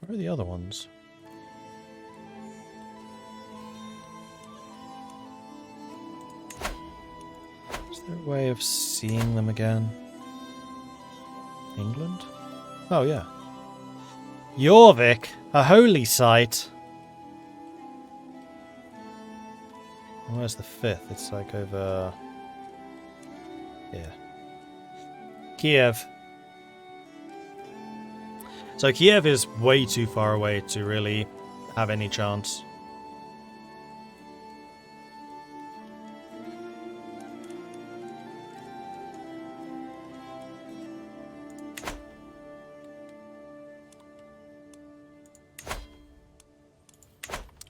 Where are the other ones? Is there a way of seeing them again? England? Oh, yeah. Jorvik, a holy site. And where's the 5th? It's like over here. Kiev. So Kiev is way too far away to really have any chance.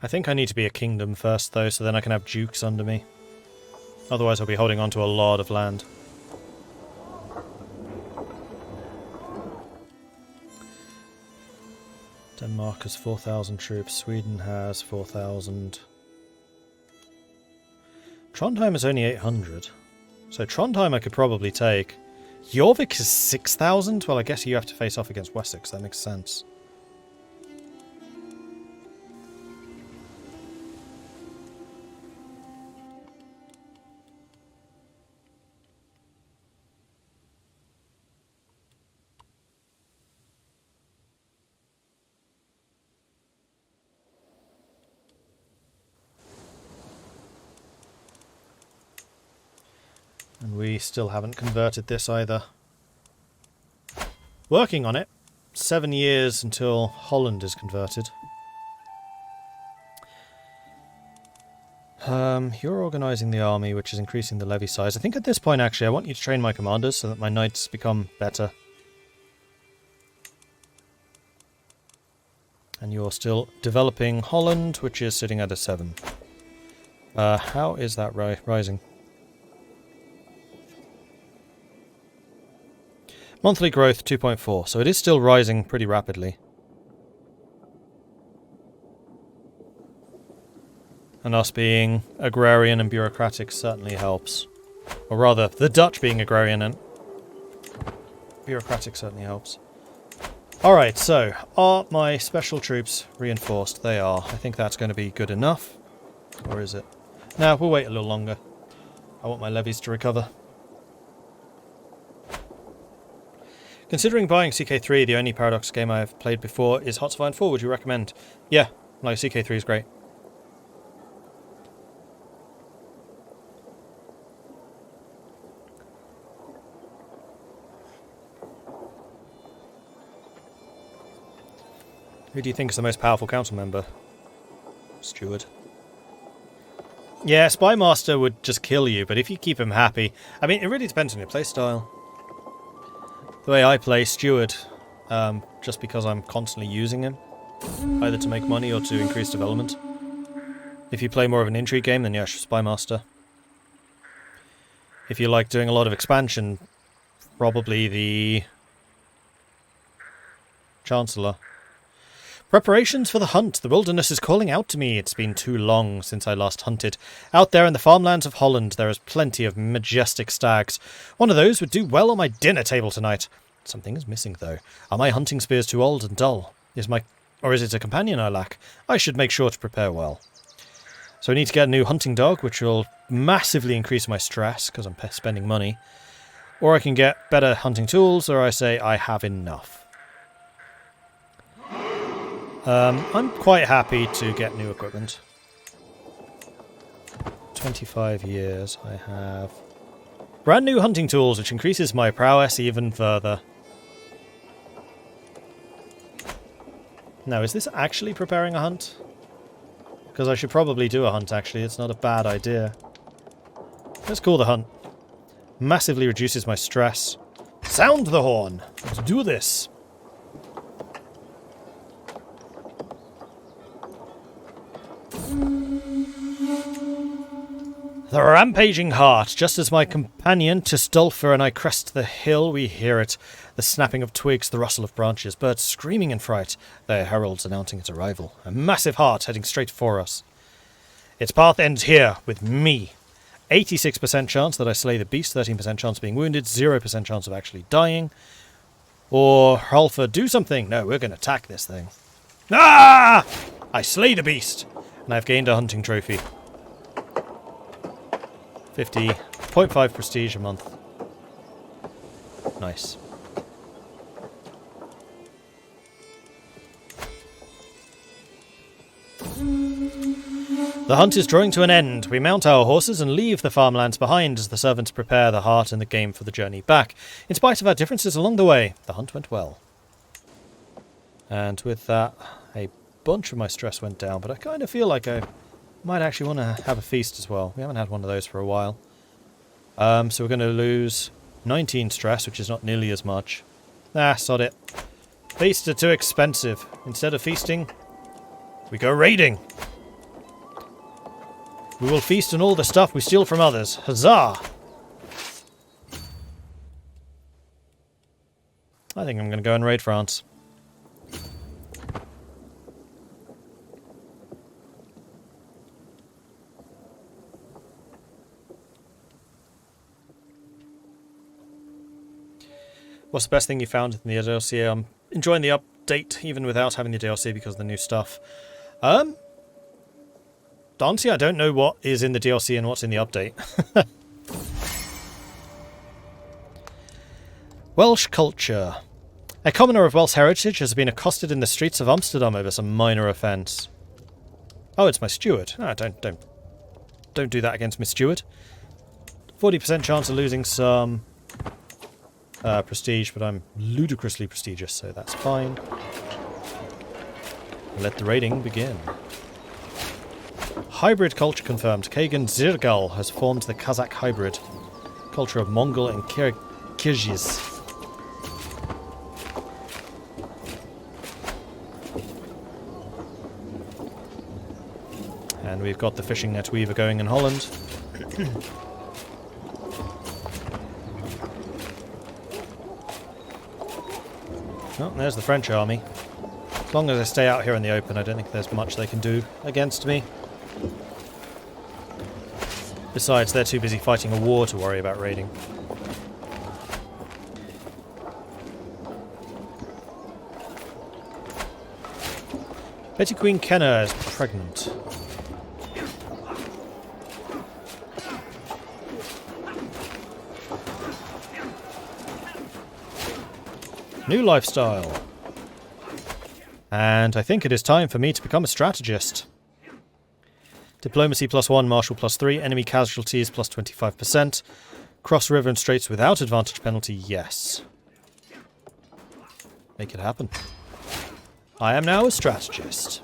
I think I need to be a kingdom first, though, so then I can have dukes under me. Otherwise I'll be holding on to a lot of land. Denmark has 4,000 troops, Sweden has 4,000. Trondheim is only 800. So Trondheim I could probably take. Jorvik is 6,000? Well, I guess you have to face off against Wessex, that makes sense. And we still haven't converted this either. Working on it. 7 years until Holland is converted. You're organising the army, which is increasing the levy size. I think at this point, actually, I want you to train my commanders so that my knights become better. And you're still developing Holland, which is sitting at a 7. How is that rising? Monthly growth 2.4, so it is still rising pretty rapidly. And us being agrarian and bureaucratic certainly helps. Or rather, the Dutch being agrarian and bureaucratic certainly helps. Alright, so, are my special troops reinforced? They are. I think that's going to be good enough. Or is it? No, we'll wait a little longer. I want my levies to recover. Considering buying CK3, the only Paradox game I've played before is Hearts of Iron 4, would you recommend? Yeah, like CK3 is great. Who do you think is the most powerful council member? Steward. Yeah, Spymaster would just kill you, but if you keep him happy... I mean, it really depends on your playstyle. The way I play Steward, just because I'm constantly using him, either to make money or to increase development. If you play more of an intrigue game, then yeah, Spymaster. If you like doing a lot of expansion, probably the Chancellor. Preparations for the hunt. The wilderness is calling out to me. It's been too long since I last hunted. Out there in the farmlands of Holland, there is plenty of majestic stags. One of those would do well on my dinner table tonight. Something is missing, though. Are my hunting spears too old and dull? Or is it a companion I lack? I should make sure to prepare well. So I need to get a new hunting dog, which will massively increase my stress, because I'm spending money. Or I can get better hunting tools, or I say I have enough. I'm quite happy to get new equipment. 25 years I have. Brand new hunting tools, which increases my prowess even further. Now, is this actually preparing a hunt? Because I should probably do a hunt, actually. It's not a bad idea. Let's call the hunt. Massively reduces my stress. Sound the horn! Let's do this! The rampaging heart. Just as my companion Tistulfur and I crest the hill, we hear it. The snapping of twigs, the rustle of branches, birds screaming in fright. Their heralds announcing its arrival. A massive heart heading straight for us. Its path ends here, with me. 86% chance that I slay the beast, 13% chance of being wounded, 0% chance of actually dying. Or, Hrolfr, do something! No, we're going to attack this thing. Ah! I slay the beast! And I've gained a hunting trophy. 50.5 prestige a month. Nice. The hunt is drawing to an end. We mount our horses and leave the farmlands behind as the servants prepare the heart and the game for the journey back. In spite of our differences along the way, the hunt went well. And with that, a bunch of my stress went down, but I kind of feel like I might actually want to have a feast as well. We haven't had one of those for a while. So we're going to lose 19 stress, which is not nearly as much. Sod it. Feasts are too expensive. Instead of feasting, we go raiding. We will feast on all the stuff we steal from others. Huzzah! I think I'm going to go and raid France. What's the best thing you found in the DLC? I'm enjoying the update, even without having the DLC because of the new stuff. Honestly, I don't know what is in the DLC and what's in the update. Welsh culture. A commoner of Welsh heritage has been accosted in the streets of Amsterdam over some minor offence. Oh, it's my steward. Oh, don't do that against my steward. 40% chance of losing some prestige, but I'm ludicrously prestigious, so that's fine. Let the raiding begin. Hybrid culture confirmed. Kagan Zirgal has formed the Kazakh hybrid. Culture of Mongol and Kyrgyz. And we've got the fishing net weaver going in Holland. Oh, there's the French army. As long as I stay out here in the open, I don't think there's much they can do against me. Besides, they're too busy fighting a war to worry about raiding. Petty Queen Kenna is pregnant. New lifestyle. And I think it is time for me to become a strategist. Diplomacy +1, martial +3, enemy casualties +25%. Cross river and straits without advantage penalty, yes. Make it happen. I am now a strategist.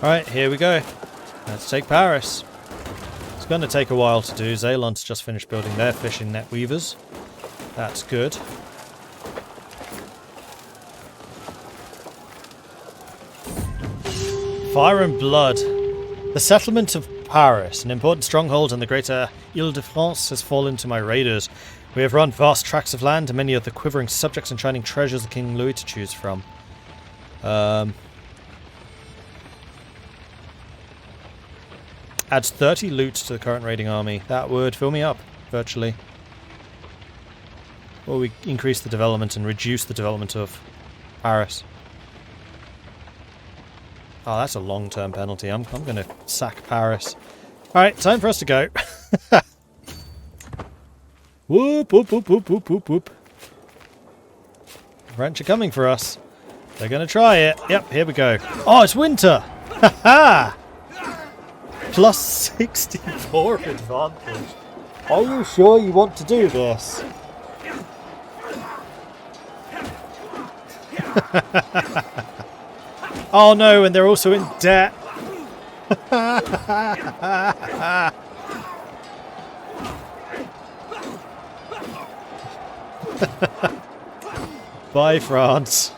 Alright, here we go. Let's take Paris. It's going to take a while to do. Zeeland's just finished building their fishing net weavers. That's good. Fire and Blood. The settlement of Paris, an important stronghold in the greater Ile-de-France, has fallen to my raiders. We have run vast tracts of land and many of the quivering subjects and shining treasures of King Louis to choose from. Adds 30 loot to the current raiding army. That would fill me up, virtually. Or we increase the development and reduce the development of Paris. Oh, that's a long-term penalty. I'm going to sack Paris. Alright, time for us to go. Whoop, whoop, whoop, whoop, whoop, whoop, whoop. The French are coming for us. They're going to try it. Yep, here we go. Oh, it's winter! Ha-ha! Plus 64 advantage. Are you sure you want to do this? Oh no, and they're also in debt. Bye, France.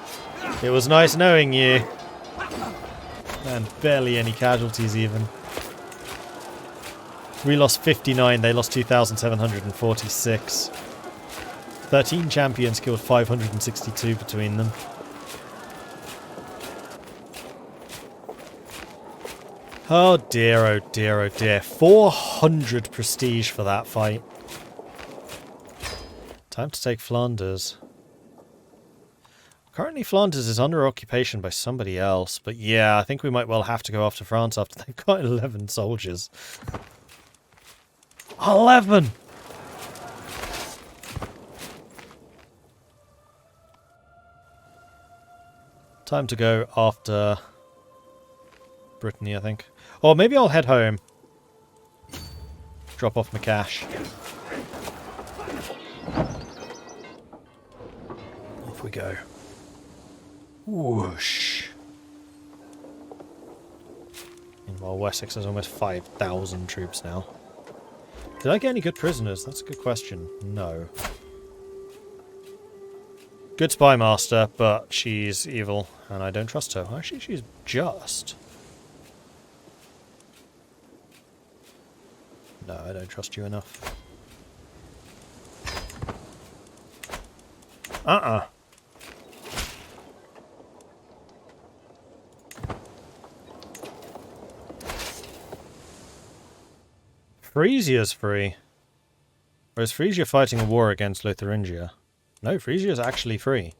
It was nice knowing you. And barely any casualties even. We lost 59, they lost 2,746. 13 champions killed 562 between them. Oh dear, oh dear, oh dear. 400 prestige for that fight. Time to take Flanders. Currently Flanders is under occupation by somebody else, but yeah, I think we might well have to go after France after they've got 11 soldiers. 11! Time to go after Brittany, I think. Or maybe I'll head home. Drop off my cash. Off we go. Whoosh. Meanwhile, Wessex has almost 5,000 troops now. Did I get any good prisoners? That's a good question. No. Good spy master, but she's evil, and I don't trust her. Actually, she's just. No, I don't trust you enough. Frisia's free. Or is Frisia fighting a war against Lotharingia? No, Frisia's actually free.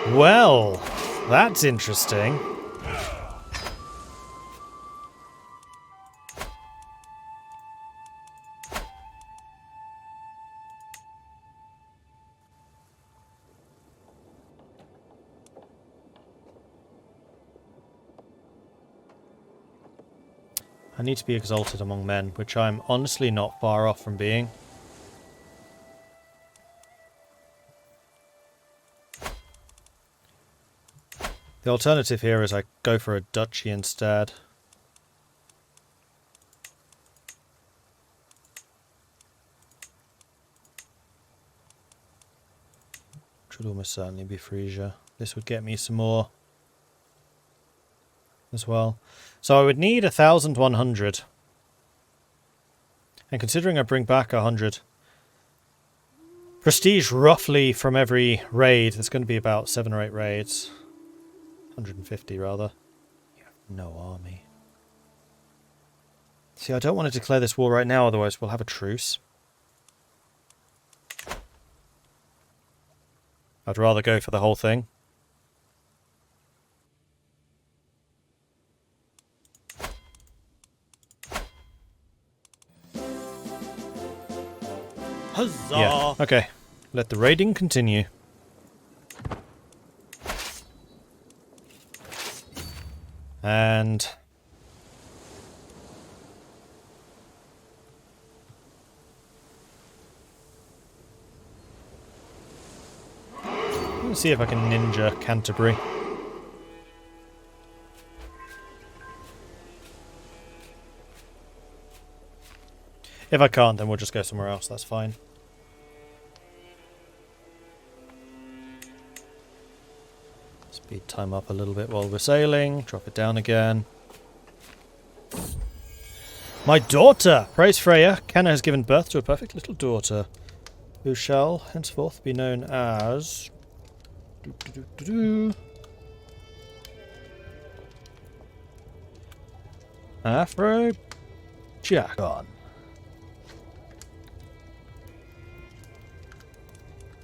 Well, that's interesting. I need to be exalted among men, which I'm honestly not far off from being. The alternative here is I go for a duchy instead. Which would almost certainly be Frisia. This would get me some more as well. So I would need 1,100. And considering I bring back 100 prestige roughly from every raid, there's going to be about 7 or 8 raids. 150 rather. You have no army. See, I don't want to declare this war right now, otherwise we'll have a truce. I'd rather go for the whole thing. Huzzah! Yeah, okay. Let the raiding continue. And let's see if I can ninja Canterbury. If I can't, then we'll just go somewhere else, that's fine. Speed time up a little bit while we're sailing, drop it down again. My daughter! Praise Freya, Canna has given birth to a perfect little daughter, who shall henceforth be known as... Afro-Jackon.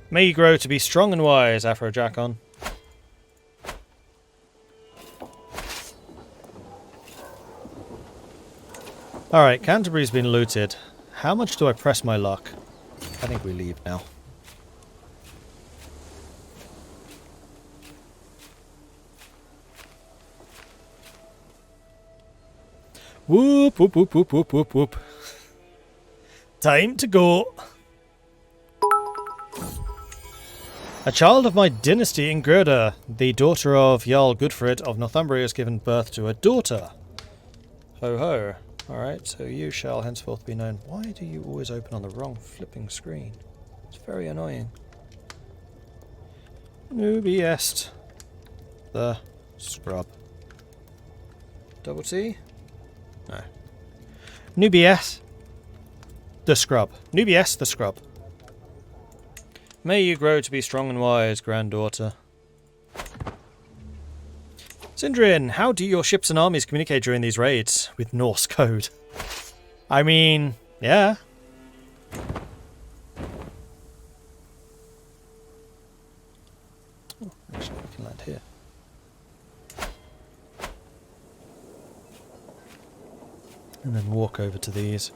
May you grow to be strong and wise, Afro-Jackon. Alright, Canterbury's been looted. How much do I press my luck? I think we leave now. Whoop, whoop, whoop, whoop, whoop, whoop, whoop. Time to go. A child of my dynasty in Gerda, the daughter of Jarl Gudfred of Northumbria, has given birth to a daughter. Ho ho. Alright, so you shall henceforth be known. Why do you always open on the wrong flipping screen? It's very annoying. Nubi est the scrub. Double T? No. Nubi est the scrub. Nubi est the scrub. May you grow to be strong and wise, granddaughter. Sindrian, how do your ships and armies communicate during these raids? With Norse code. I mean, yeah. Oh, actually, we can land here. And then walk over to these.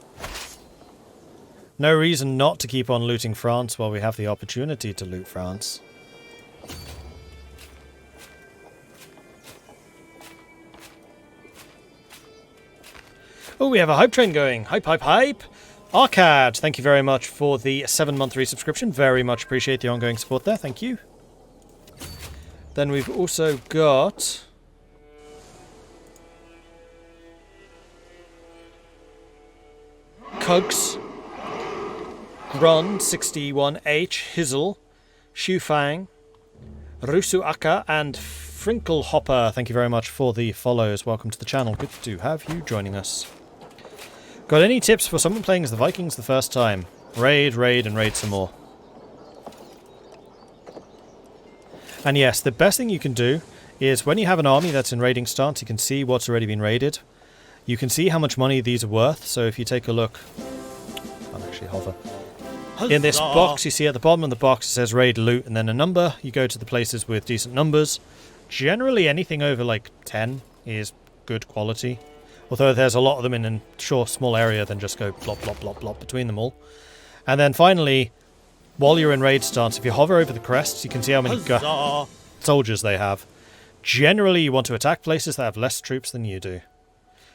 No reason not to keep on looting France while we have the opportunity to loot France. Oh, we have a hype train going. Hype, hype, hype. Arcad, thank you very much for the 7-month resubscription. Very much appreciate the ongoing support there. Thank you. Then we've also got... Kugs. Grund, 61H. Hizzle. Shufang. Rusuaka and Frinkle thank you very much for the follows. Welcome to the channel. Good to have you joining us. Got any tips for someone playing as the Vikings the first time? Raid, raid, and raid some more. And yes, the best thing you can do is when you have an army that's in raiding stance, you can see what's already been raided. You can see how much money these are worth. So if you take a look... Can't actually hover. In this box, you see at the bottom of the box, it says raid loot, and then a number. You go to the places with decent numbers. Generally, anything over like 10 is good quality. Although there's a lot of them in a short, small area, then just go plop, plop, plop, plop between them all. And then finally, while you're in raid stance, if you hover over the crests, you can see how many soldiers they have. Generally, you want to attack places that have less troops than you do.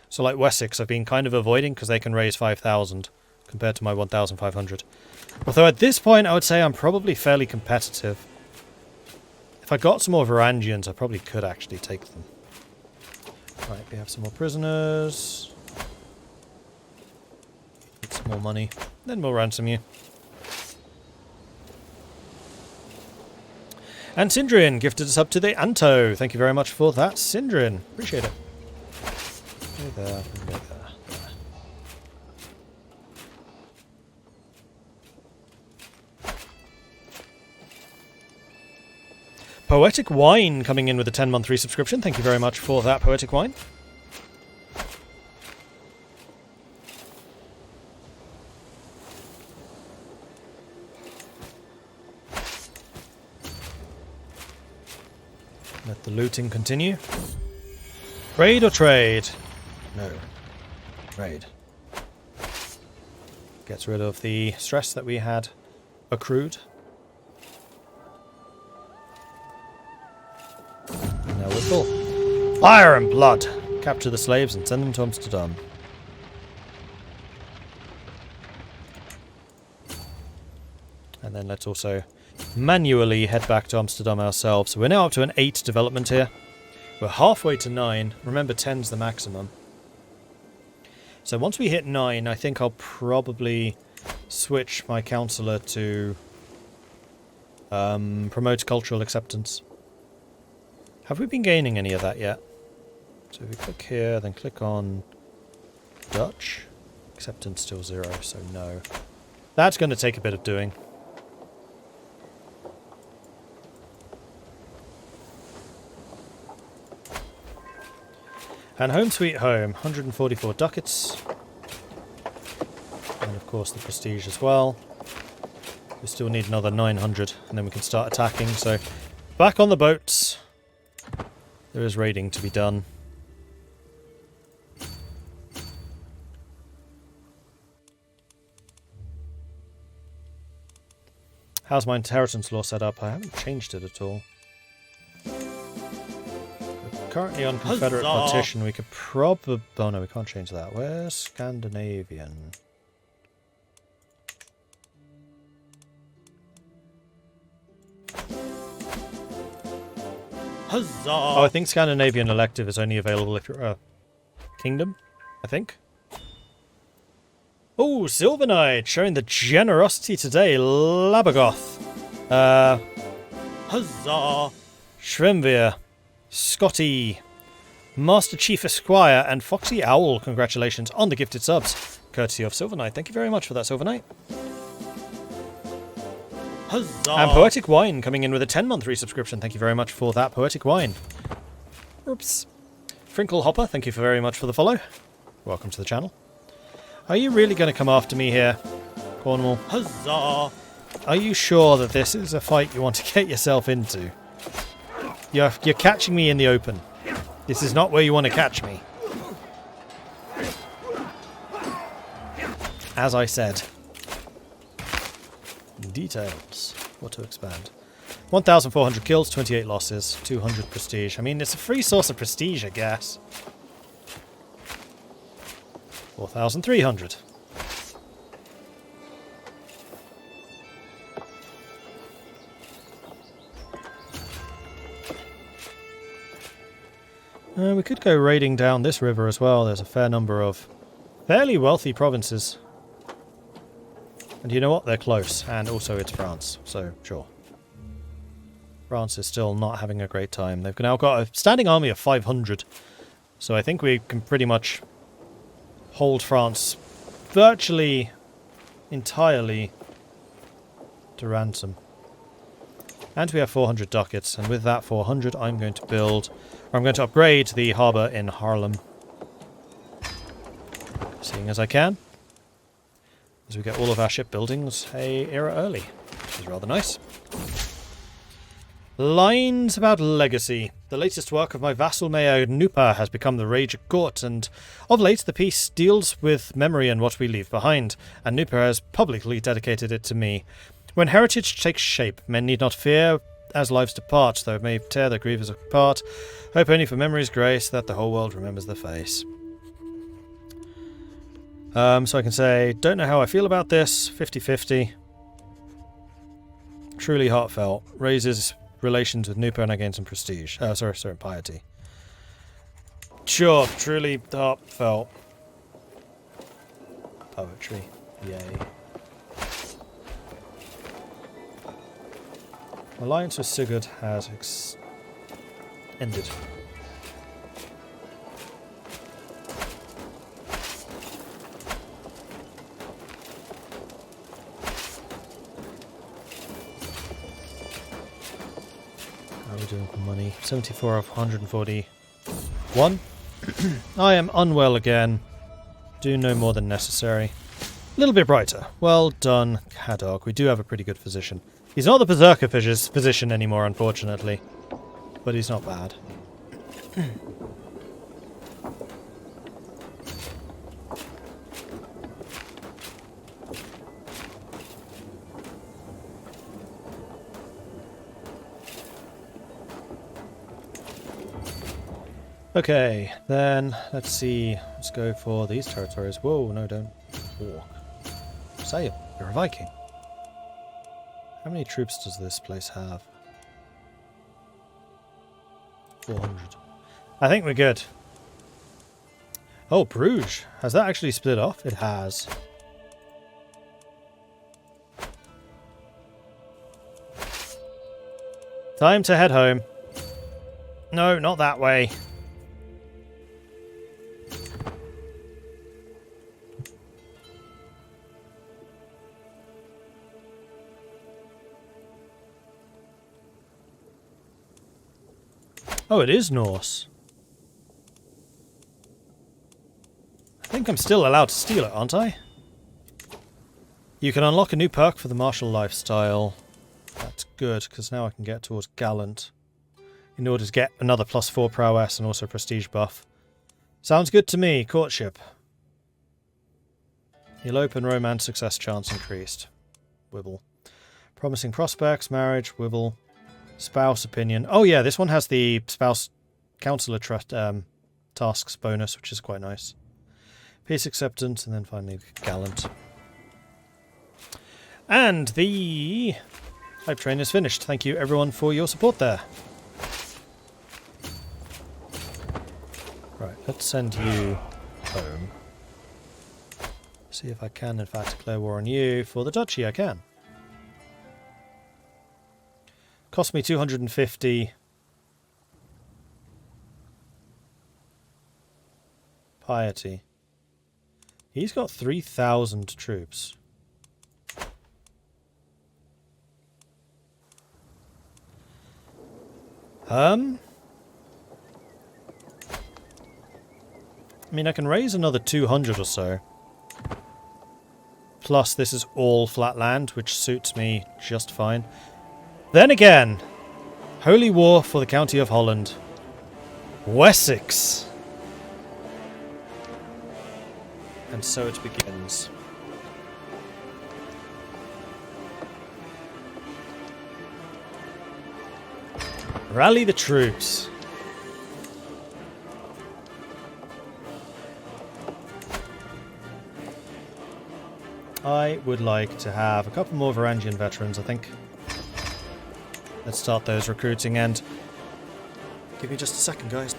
So like Wessex, I've been kind of avoiding because they can raise 5,000 compared to my 1,500. Although at this point, I would say I'm probably fairly competitive. If I got some more Varangians, I probably could actually take them. Right, we have some more prisoners. Get some more money. Then we'll ransom you. And Sindrian gifted us up to the Anto. Thank you very much for that, Sindrian. Appreciate it. Go there, go there. Poetic Wine coming in with a 10-month resubscription. Thank you very much for that, Poetic Wine. Let the looting continue. Raid or trade? No. Trade. Gets rid of the stress that we had accrued. Now we're full. Fire and blood! Capture the slaves and send them to Amsterdam. And then let's also manually head back to Amsterdam ourselves. So we're now up to an 8 development here. We're halfway to 9. Remember, 10's the maximum. So once we hit 9, I think I'll probably switch my councillor to promote cultural acceptance. Have we been gaining any of that yet? So if we click here, then click on Dutch. Acceptance still 0, so no. That's going to take a bit of doing. And home sweet home, 144 ducats. And of course the prestige as well. We still need another 900 and then we can start attacking. So back on the boats. There is raiding to be done. How's my inheritance law set up? I haven't changed it at all. We're currently on Confederate partition. We could probably... Oh no, we can't change that. Where's Scandinavian? Huzzah! Oh, I think Scandinavian elective is only available if you're a kingdom, I think. Oh, Silver Knight, showing the generosity today. Labagoth. Huzzah! Shrimvir. Scotty. Master Chief Esquire and Foxy Owl. Congratulations on the gifted subs. Courtesy of Silver Knight. Thank you very much for that, Silver Knight. Huzzah! And Poetic Wine coming in with a 10-month resubscription. Thank you very much for that, Poetic Wine. Oops. Frinkle Hopper, thank you very much for the follow. Welcome to the channel. Are you really going to come after me here, Cornwall? Huzzah! Are you sure that this is a fight you want to get yourself into? You're catching me in the open. This is not where you want to catch me. As I said. Details. What to expand. 1,400 kills, 28 losses, 200 prestige. I mean, it's a free source of prestige, I guess. 4,300. We could go raiding down this river as well. There's a fair number of fairly wealthy provinces. And you know what? They're close. And also it's France, so sure. France is still not having a great time. They've now got a standing army of 500. So I think we can pretty much hold France virtually entirely to ransom. And we have 400 ducats. And with that 400, I'm going to upgrade the harbour in Haarlem. Seeing as I can. As we get all of our shipbuildings a era early. Which is rather nice. Lines about legacy. The latest work of my vassal mayor Nupa has become the rage at court, and of late the piece deals with memory and what we leave behind, and Nupa has publicly dedicated it to me. When heritage takes shape, men need not fear as lives depart, though it may tear their grievers apart. Hope only for memory's grace that the whole world remembers their face. So I can say, don't know how I feel about this, 50-50. Truly heartfelt. Raises relations with Nupa and I gain some prestige. Sorry, piety. Sure, truly heartfelt. Poetry. Yay. Alliance with Sigurd has ended. How are we doing for money? 74 of 141. I am unwell again. Do no more than necessary. A little bit brighter. Well done, Haddock. We do have a pretty good physician. He's not the Berserker physician anymore, unfortunately. But he's not bad. Okay, then, let's see. Let's go for these territories. Whoa, no, don't walk. Sail, you're a Viking. How many troops does this place have? 400. I think we're good. Oh, Bruges. Has that actually split off? It has. Time to head home. No, not that way. Oh, it is Norse. I think I'm still allowed to steal it, aren't I? You can unlock a new perk for the martial lifestyle. That's good, because now I can get towards Gallant. In order to get another +4 prowess and also prestige buff. Sounds good to me. Courtship. Elope and romance success chance increased. Wibble. Promising prospects, marriage, wibble. Spouse opinion. Oh yeah, this one has the spouse counselor tasks bonus, which is quite nice. Peace acceptance, and then finally Gallant. And the hype train is finished. Thank you everyone for your support there. Right, let's send you home. See if I can in fact declare war on you. For the duchy I can. Cost me 250 piety. He's got 3,000 troops. I mean, I can raise another 200 or so. Plus, this is all flat land, which suits me just fine. Then again, Holy War for the County of Holland. Wessex. And so it begins. Rally the troops. I would like to have a couple more Varangian veterans, I think. Let's start those recruiting, and give me just a second, guys.